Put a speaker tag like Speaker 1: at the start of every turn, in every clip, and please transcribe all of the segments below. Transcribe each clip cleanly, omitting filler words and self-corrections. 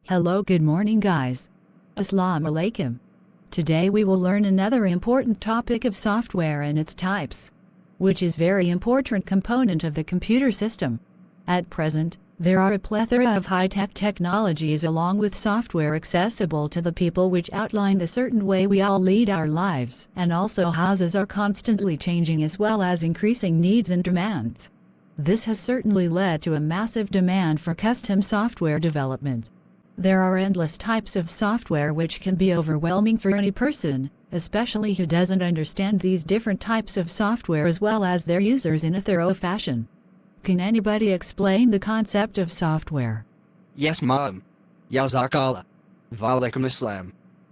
Speaker 1: Hello, good morning, guys. Assalamu alaikum. Today we will learn another important topic of software and its types, which is very important component of the computer system. At present, there are a plethora of high-tech technologies along with software accessible to the people which outline the certain way we all lead our lives, and also houses are constantly changing as well as increasing needs and demands. This has certainly led to a massive demand for custom software development. There are endless types of software which can be overwhelming for any person, especially who doesn't understand these different types of software as well as their users in a thorough fashion. Can anybody explain the concept of software?
Speaker 2: Yes, Mom. Yazakallah. Walaikum Assalam.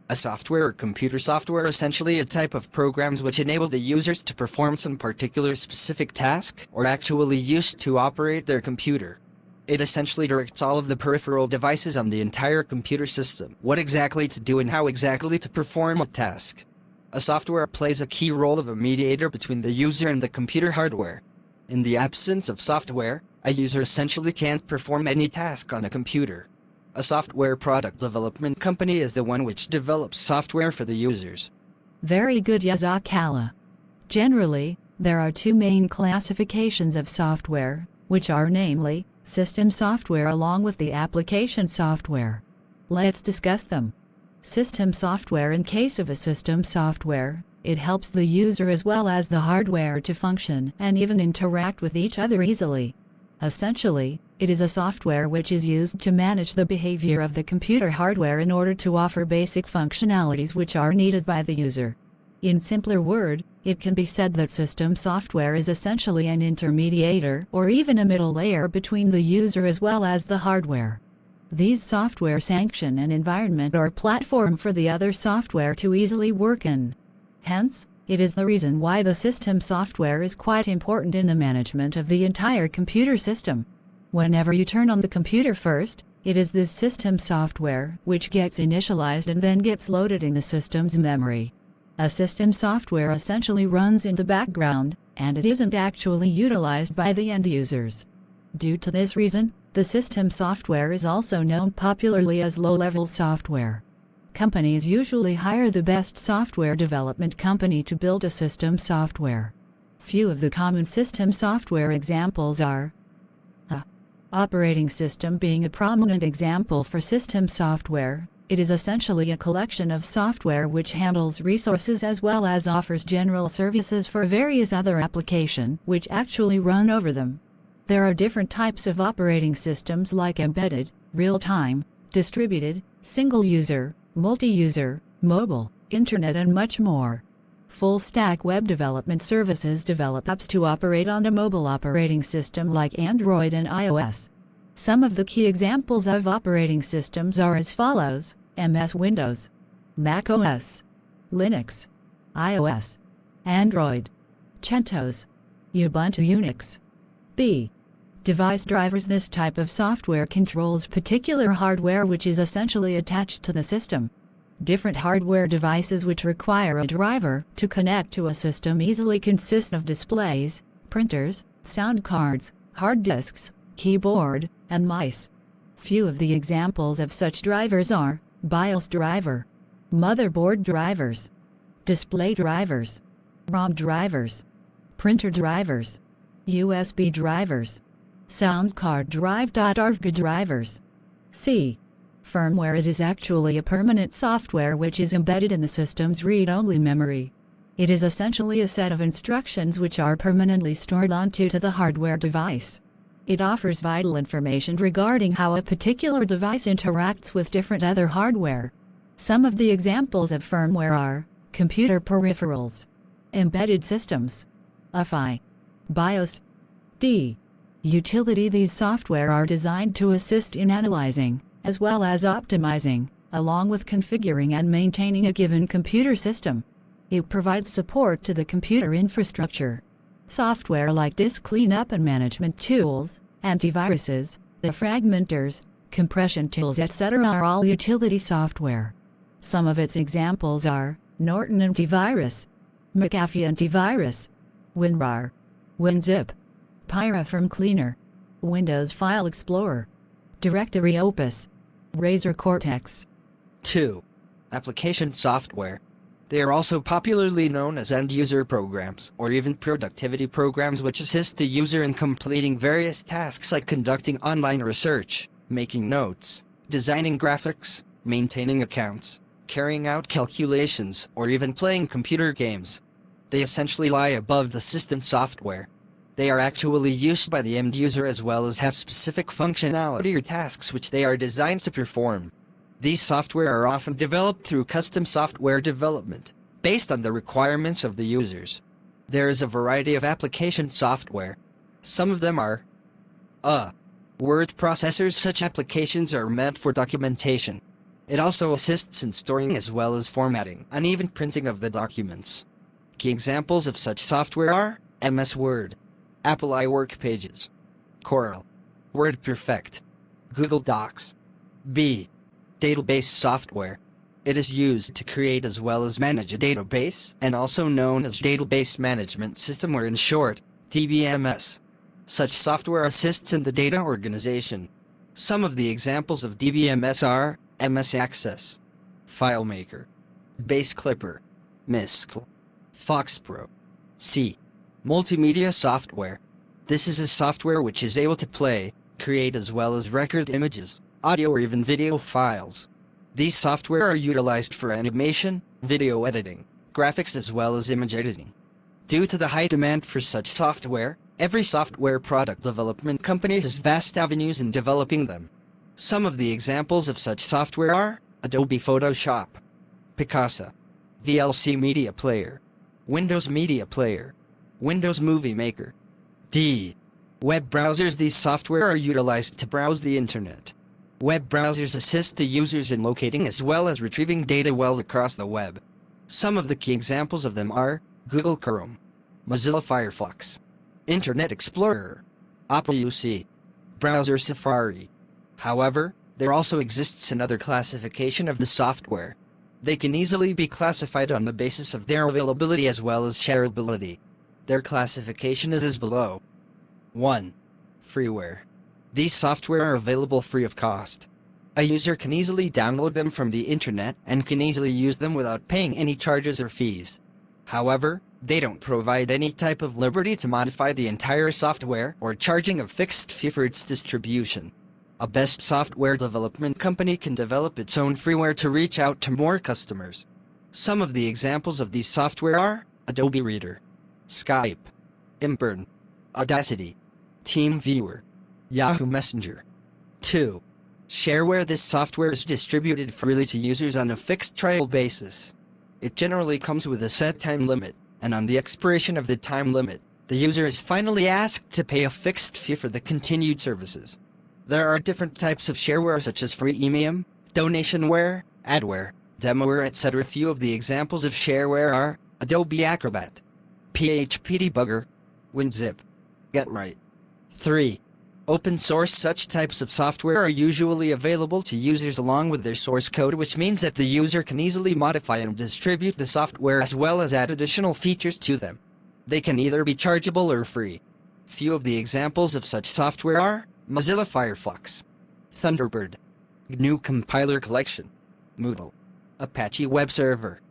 Speaker 2: A software or computer software essentially a type of programs which enable the users to perform some particular specific task or actually used to operate their computer. It essentially directs all of the peripheral devices on the entire computer system, what exactly to do and how exactly to perform a task. A software plays a key role of a mediator between the user and the computer hardware. In the absence of software, a user essentially can't perform any task on a computer. A software product development company is the one which develops software for the users.
Speaker 1: Very good, Yazakallah. Generally, there are two main classifications of software, which are namely, system software along with the application software. Let's discuss them. System software. In case of a system software, it helps the user as well as the hardware to function and even interact with each other easily. Essentially, it is a software which is used to manage the behavior of the computer hardware in order to offer basic functionalities which are needed by the user. In simpler word, it can be said that system software is essentially an intermediator or even a middle layer between the user as well as the hardware. These software sanction an environment or platform for the other software to easily work in. Hence, it is the reason why the system software is quite important in the management of the entire computer system. Whenever you turn on the computer first, it is this system software which gets initialized and then gets loaded in the system's memory. A system software essentially runs in the background, and it isn't actually utilized by the end users. Due to this reason, the system software is also known popularly as low-level software. Companies usually hire the best software development company to build a system software. Few of the common system software examples are operating system being a prominent example for system software. It is essentially a collection of software which handles resources as well as offers general services for various other applications which actually run over them. There are different types of operating systems like embedded, real-time, distributed, single-user, multi-user, mobile, internet and much more. Full-stack web development services develop apps to operate on a mobile operating system like Android and iOS. Some of the key examples of operating systems are as follows: MS Windows, Mac OS, Linux, iOS, Android, CentOS, Ubuntu Unix. B. Device drivers. This type of software controls particular hardware which is essentially attached to the system. Different hardware devices which require a driver to connect to a system easily consist of displays, printers, sound cards, hard disks, keyboard, and mice. Few of the examples of such drivers are BIOS driver, motherboard drivers, display drivers, ROM drivers, printer drivers, USB drivers, sound card drive. ARFGA drivers. C. Firmware. It is actually a permanent software which is embedded in the system's read-only memory. It is essentially a set of instructions which are permanently stored onto the hardware device. It offers vital information regarding how a particular device interacts with different other hardware. Some of the examples of firmware are computer peripherals, embedded systems, UEFI, BIOS. D. Utility. These software are designed to assist in analyzing, as well as optimizing, along with configuring and maintaining a given computer system. It provides support to the computer infrastructure. Software like disk cleanup and management tools, antiviruses, defragmenters, compression tools, etc. are all utility software. Some of its examples are Norton Antivirus, McAfee Antivirus, WinRAR, WinZip, Pyra from Cleaner, Windows File Explorer, Directory Opus, Razer Cortex.
Speaker 2: 2. Application software. They are also popularly known as end-user programs, or even productivity programs which assist the user in completing various tasks like conducting online research, making notes, designing graphics, maintaining accounts, carrying out calculations, or even playing computer games. They essentially lie above the system software. They are actually used by the end user as well as have specific functionality or tasks which they are designed to perform. These software are often developed through custom software development, based on the requirements of the users. There is a variety of application software. Some of them are word processors. Such applications are meant for documentation. It also assists in storing as well as formatting and even printing of the documents. Key examples of such software are MS Word, Apple iWork Pages, Corel, WordPerfect, Google Docs. B. Database software. It is used to create as well as manage a database, and also known as Database Management System, or in short, DBMS. Such software assists in the data organization. Some of the examples of DBMS are MS Access, FileMaker, Base Clipper, Miscl, FoxPro. C. Multimedia software. This is a software which is able to play, create as well as record images, audio or even video files. These software are utilized for animation, video editing, graphics as well as image editing. Due to the high demand for such software, every software product development company has vast avenues in developing them. Some of the examples of such software are Adobe Photoshop, Picasa, VLC Media Player, Windows Media Player, Windows Movie Maker. D. Web browsers. These software are utilized to browse the internet. Web browsers assist the users in locating as well as retrieving data well across the web. Some of the key examples of them are Google Chrome, Mozilla Firefox, Internet Explorer, Opera UC, Browser Safari. However, there also exists another classification of the software. They can easily be classified on the basis of their availability as well as shareability. Their classification is as below. 1. Freeware. These software are available free of cost. A user can easily download them from the internet and can easily use them without paying any charges or fees. However, they don't provide any type of liberty to modify the entire software or charging a fixed fee for its distribution. A best software development company can develop its own freeware to reach out to more customers. Some of the examples of these software are Adobe Reader, Skype, Imburn, Audacity, TeamViewer, Yahoo Messenger. 2. Shareware. This software is distributed freely to users on a fixed trial basis. It generally comes with a set time limit, and on the expiration of the time limit, the user is finally asked to pay a fixed fee for the continued services. There are different types of shareware such as freemium, donationware, adware, demoware, etc. Few of the examples of shareware are Adobe Acrobat, PHP Debugger, WinZip, GetRight. 3. Open source. Such types of software are usually available to users along with their source code, which means that the user can easily modify and distribute the software as well as add additional features to them. They can either be chargeable or free. Few of the examples of such software are Mozilla Firefox, Thunderbird, GNU Compiler Collection, Moodle, Apache Web Server.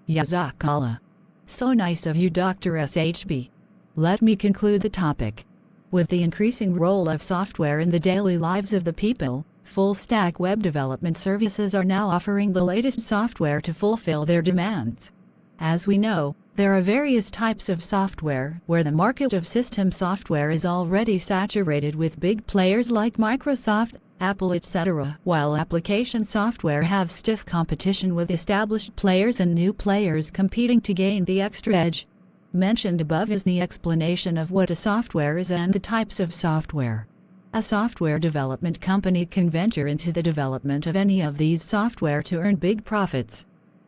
Speaker 1: Yazakala. So nice of you, Dr. SHB. Let me conclude the topic. With the increasing role of software in the daily lives of the people, full-stack web development services are now offering the latest software to fulfill their demands. As we know, there are various types of software where the market of system software is already saturated with big players like Microsoft, Apple, etc., while application software have stiff competition with established players and new players competing to gain the extra edge. Mentioned above is the explanation of what a software is and the types of software. A software development company can venture into the development of any of these software to earn big profits.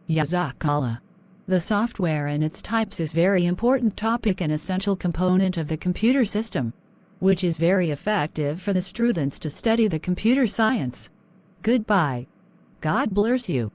Speaker 1: Yazakala. The software and its types is very important topic and essential component of the computer system, which is very effective for the students to study the computer science. Goodbye. God bless you.